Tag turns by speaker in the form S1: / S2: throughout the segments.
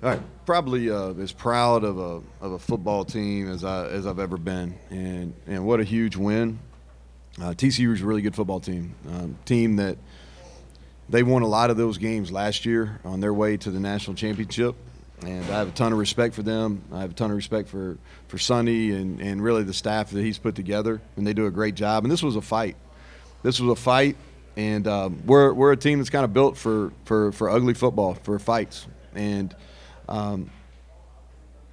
S1: All right, probably as proud of a football team as I've ever been, and what a huge win. TCU is a really good football team, team that they won a lot of those games last year on their way to the national championship, and I have a ton of respect for them. I have a ton of respect for Sonny and really the staff that he's put together, and they do a great job. And this was a fight. This was a fight, and we're a team that's kind of built for ugly football, for fights, and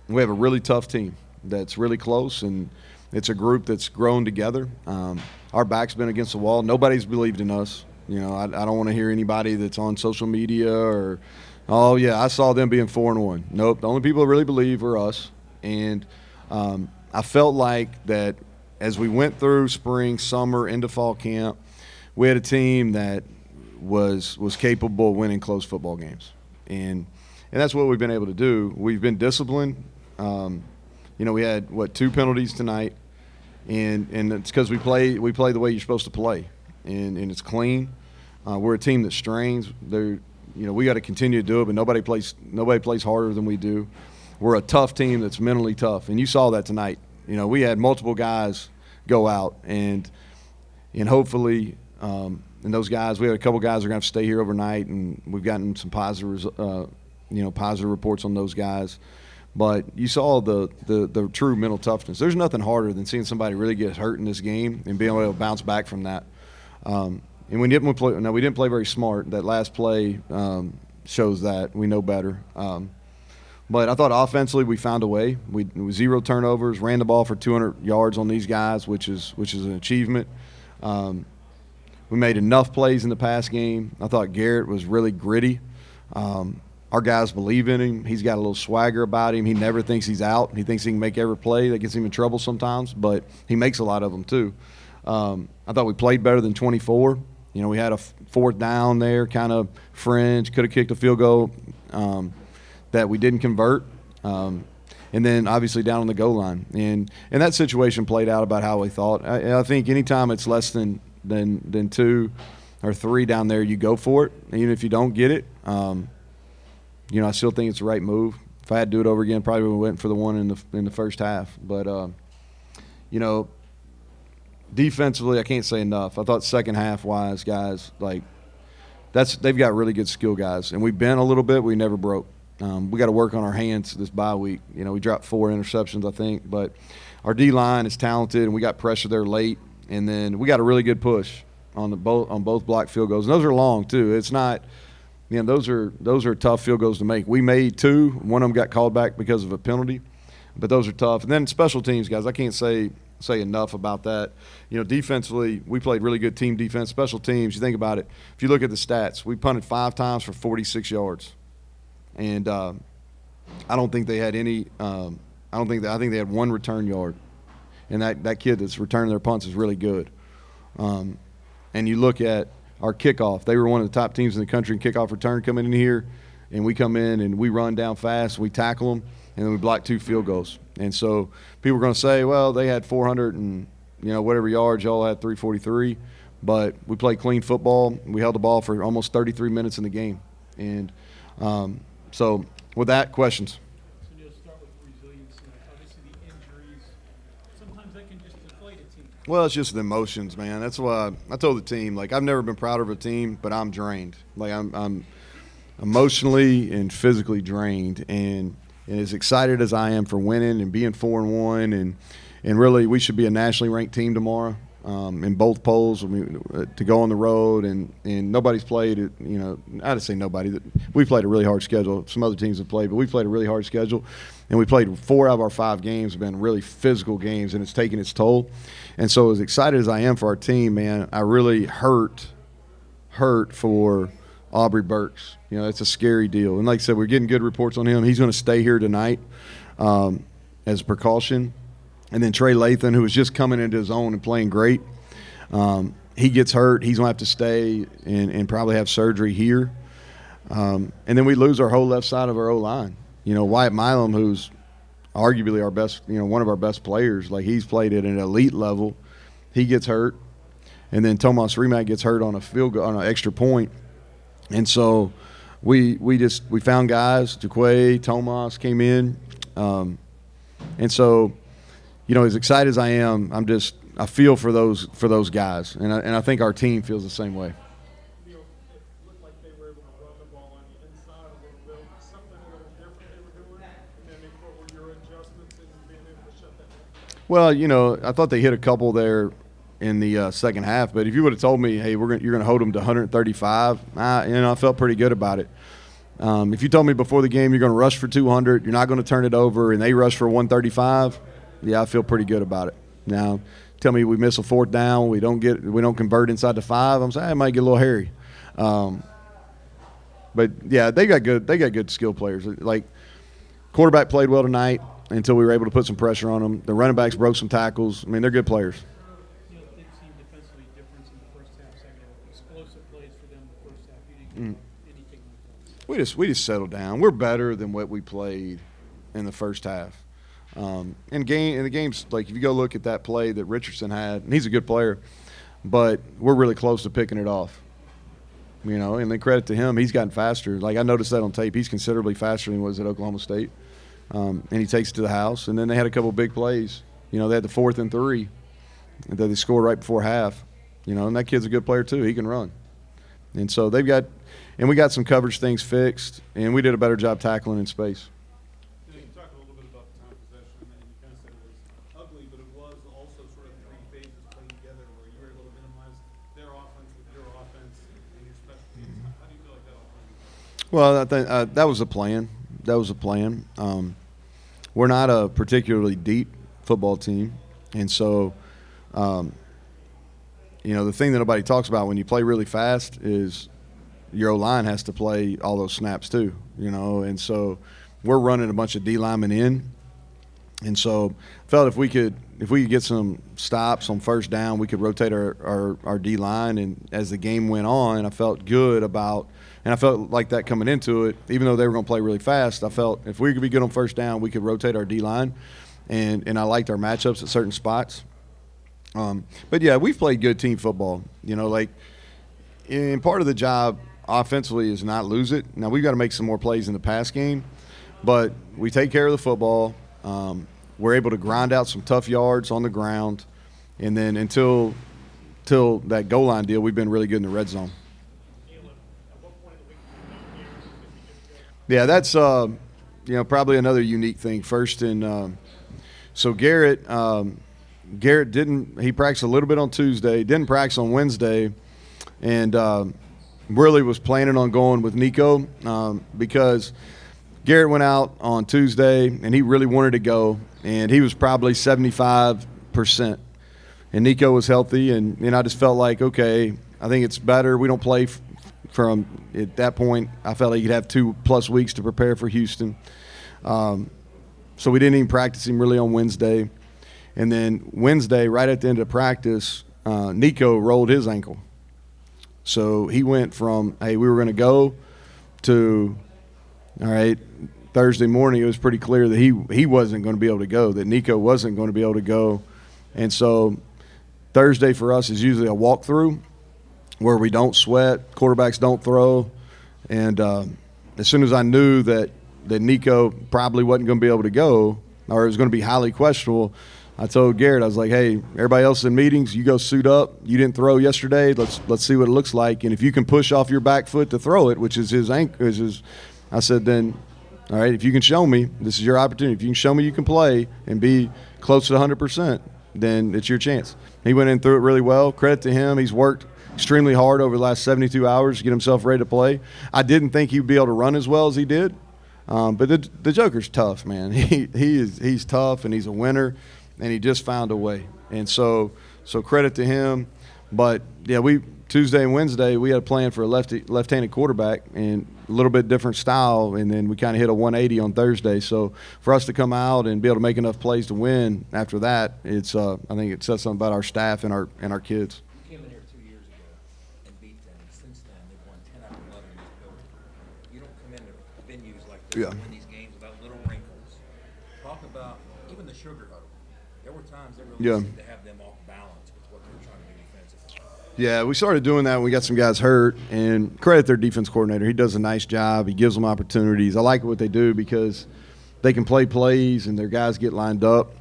S1: we have a really tough team that's really close, and it's a group that's grown together. Our back's been against the wall. Nobody's believed in us. You know, I don't want to hear anybody that's on social media or, oh yeah, I saw them being 4-1. Nope. The only people that really believe are us. And I felt like that as we went through spring, summer, into fall camp, we had a team that was capable of winning close football games, and that's what we've been able to do. We've been disciplined. We had two penalties tonight, and it's because we play the way you're supposed to play, and it's clean. We're a team that strains. We got to continue to do it, but nobody plays harder than we do. We're a tough team that's mentally tough, and you saw that tonight. We had multiple guys go out, and hopefully, and those guys, we had a couple guys that are going to have to stay here overnight, and we've gotten some positive reports on those guys. But you saw the true mental toughness. There's nothing harder than seeing somebody really get hurt in this game and being able to bounce back from that. And we didn't play very smart. That last play shows that we know better. But I thought offensively we found a way. We 0 turnovers, ran the ball for 200 yards on these guys, which is an achievement. We made enough plays in the pass game. I thought Garrett was really gritty. Our guys believe in him. He's got a little swagger about him. He never thinks he's out. He thinks he can make every play. That gets him in trouble sometimes, but he makes a lot of them too. I thought we played better than 24. We had a fourth down there, kind of fringe. Could have kicked a field goal that we didn't convert. And then obviously down on the goal line. And that situation played out about how we thought. I think anytime it's less than 2 or 3 down there, you go for it. Even if you don't get it, I still think it's the right move. If I had to do it over again, probably would have went for the one in the first half. But defensively, I can't say enough. I thought second half wise, guys, they've got really good skill guys, and we bent a little bit. We never broke. We got to work on our hands this bye week. We dropped 4 interceptions, I think, but our D line is talented, and we got pressure there late, and then we got a really good push on both block field goals. And those are long too. It's not. Those are tough field goals to make. We made 2. One of them got called back because of a penalty, but those are tough. And then special teams, guys, I can't say enough about that. Defensively, we played really good team defense. Special teams, you think about it. If you look at the stats, we punted 5 times for 46 yards, and I don't think they had any. I think they had 1 return yard, and that kid that's returning their punts is really good. And you look at our kickoff. They were one of the top teams in the country in kickoff return coming in here, and we come in and we run down fast, we tackle them, and then we block 2 field goals. And so people are going to say, well, they had 400 and whatever yards, y'all had 343, but we played clean football. We held the ball for almost 33 minutes in the game. And so with that, questions?
S2: So Neal, start with resilience. Obviously, the injuries, sometimes that can just deflate a team.
S1: Well, it's just the emotions, man. That's why I told the team, I've never been prouder of a team, but I'm drained. I'm emotionally and physically drained, and as excited as I am for winning and being 4-1, and really we should be a nationally ranked team tomorrow in both polls. To go on the road, and nobody's played it. I'd say nobody. We played a really hard schedule. Some other teams have played, but we played a really hard schedule, and we played 4 out of our 5 games have been really physical games, and it's taken its toll. And so as excited as I am for our team, man, I really hurt for Aubrey Burks. It's a scary deal. And like I said, we're getting good reports on him. He's going to stay here tonight as a precaution. And then Trey Lathan, who was just coming into his own and playing great, he gets hurt. He's going to have to stay and probably have surgery here. And then we lose our whole left side of our O-line. Wyatt Milam, who's arguably our best, one of our best players, he's played at an elite level, he gets hurt. And then Tomas Rimac gets hurt on a field goal, on an extra point. And so we found guys. Jaquay, Tomas came in, and so, as excited as I am, I feel for those guys, and I think our team feels the same way.
S2: Neal, it looked like they were able to run the ball on the inside a little bit. Something a little different they were doing, and then what were your adjustments in being able to shut that down?
S1: Well, I thought they hit a couple there in the second half, but if you would have told me, hey, you're going to hold them to 135, I felt pretty good about it. If you told me before the game you're going to rush for 200, you're not going to turn it over, and they rush for 135, yeah, I feel pretty good about it. Now, tell me we miss a fourth down, we don't convert inside the 5, I'm saying it might get a little hairy. But yeah, they got good skill players. Like, quarterback played well tonight until we were able to put some pressure on them. The running backs broke some tackles. I mean, they're good players.
S2: Neal, things seemed defensively different in the first half, second half. Explosive plays for them the first half. You didn't get anything like that.
S1: We just settled down. We're better than what we played in the first half. In the games, like if you go look at that play that Richardson had, and he's a good player, but we're really close to picking it off. And then credit to him, he's gotten faster. Like I noticed that on tape, he's considerably faster than he was at Oklahoma State, and he takes it to the house. And then they had a couple of big plays. They had the 4th and 3 that they scored right before half. And that kid's a good player too. He can run, and so we got some coverage things fixed, and we did a better job tackling in space.
S3: You talked a little bit about the time possession, and you kind of said it was ugly, but it was also sort of 3 phases playing together where you were able to minimize their offense with your offense and your special teams. How do you feel like that all played?
S1: Well, I think that was the plan. We're not a particularly deep football team, and so, the thing that nobody talks about when you play really fast is your O-line has to play all those snaps too, and so we're running a bunch of D linemen in, and so felt if we could get some stops on first down, we could rotate our D line, and as the game went on, I felt good about. And I felt like that coming into it, even though they were going to play really fast, I felt if we could be good on first down, we could rotate our D-line, and I liked our matchups at certain spots. But, yeah, we've played good team football. And part of the job offensively is not lose it. Now, we've got to make some more plays in the pass game, but we take care of the football. We're able to grind out some tough yards on the ground, and then until that goal line deal, we've been really good in the red zone. Yeah, that's probably another unique thing. First, so Garrett didn't. He practiced a little bit on Tuesday. Didn't practice on Wednesday, and really was planning on going with Nico because Garrett went out on Tuesday and he really wanted to go, and he was probably 75%, and Nico was healthy, and I just felt like okay, I think it's better we don't play. From at that point, I felt like he'd have 2+ weeks to prepare for Houston. So we didn't even practice him really on Wednesday. And then Wednesday, right at the end of practice, Nico rolled his ankle. So he went from, hey, we were going to go to, all right, Thursday morning it was pretty clear that he wasn't going to be able to go, that Nico wasn't going to be able to go. And so Thursday for us is usually a walkthrough, where we don't sweat, quarterbacks don't throw, and as soon as I knew that Nico probably wasn't going to be able to go, or it was going to be highly questionable, I told Garrett, I was like, hey, everybody else in meetings, you go suit up. You didn't throw yesterday. Let's see what it looks like, and if you can push off your back foot to throw it, which is his ankle, I said, then, all right, if you can show me, this is your opportunity. If you can show me you can play and be close to 100%, then it's your chance. He went in through it really well. Credit to him. He's worked extremely hard over the last 72 hours to get himself ready to play. I didn't think he'd be able to run as well as he did, but the Joker's tough, man. He's tough, and he's a winner, and he just found a way. And so credit to him. But yeah, Tuesday and Wednesday we had a plan for a left-handed quarterback and a little bit different style, and then we kind of hit a 180 on Thursday. So for us to come out and be able to make enough plays to win after that, it's I think it says something about our staff and our kids.
S4: You came in here 2 years ago and beat them. Since then, they've won 10 out of 11 in this building. You don't come into venues like this and win these games without little wrinkles. Talk about even the sugar huddle. There were times that really seemed to have them off balance with what they were trying to do defensively.
S1: Yeah, we started doing that when we got some guys hurt, and credit their defense coordinator. He does a nice job. He gives them opportunities. I like what they do because they can play plays and their guys get lined up.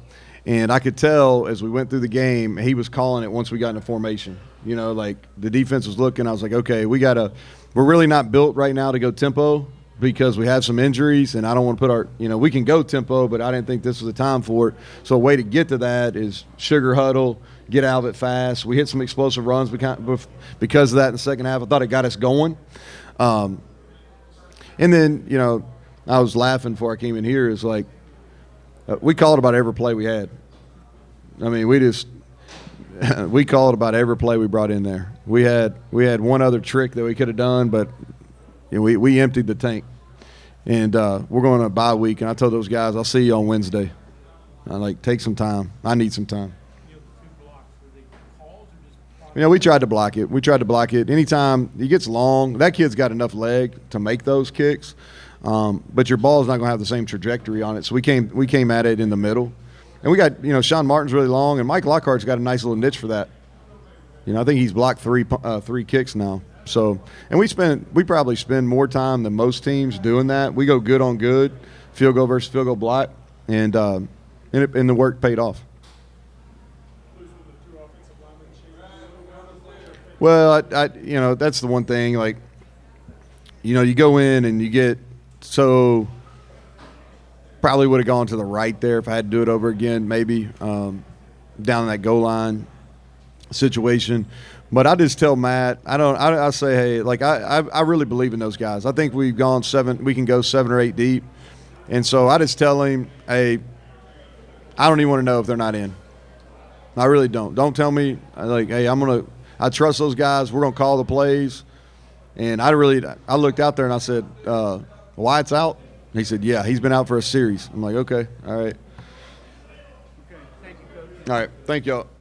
S1: And I could tell as we went through the game, he was calling it once we got into formation. You know, like the defense was looking. I was like, okay, we're really not built right now to go tempo because we have some injuries, and I don't want to put we can go tempo, but I didn't think this was the time for it. So a way to get to that is sugar huddle, get out of it fast. We hit some explosive runs because of that in the second half. I thought it got us going. And then, I was laughing before I came in here. It's like we called about every play we had. I mean, we called about every play we brought in there. We had one other trick that we could have done, but we emptied the tank. And we're going on a bye week, and I told those guys, I'll see you on Wednesday. Take some time. I need some time. We tried to block it. Anytime he gets long, that kid's got enough leg to make those kicks, but your ball's not going to have the same trajectory on it. So we came at it in the middle. And we got, Sean Martin's really long, and Mike Lockhart's got a nice little niche for that. I think he's blocked three kicks now. So, and we probably spend more time than most teams doing that. We go good on good, field goal versus field goal block, and the work paid off. Well, that's the one thing. You go in and you get probably would have gone to the right there if I had to do it over again, maybe down in that goal line situation. But I just tell Matt, I say, hey, I really believe in those guys. I think we can go 7 or 8 deep. And so I just tell him, hey, I don't even want to know if they're not in. I really don't. Don't tell me, hey, I trust those guys. We're going to call the plays. And I looked out there and I said, Wyatt's out? And he said, yeah, he's been out for a series. I'm like, okay, all right.
S2: Okay, thank you, Coach.
S1: All right, thank y'all.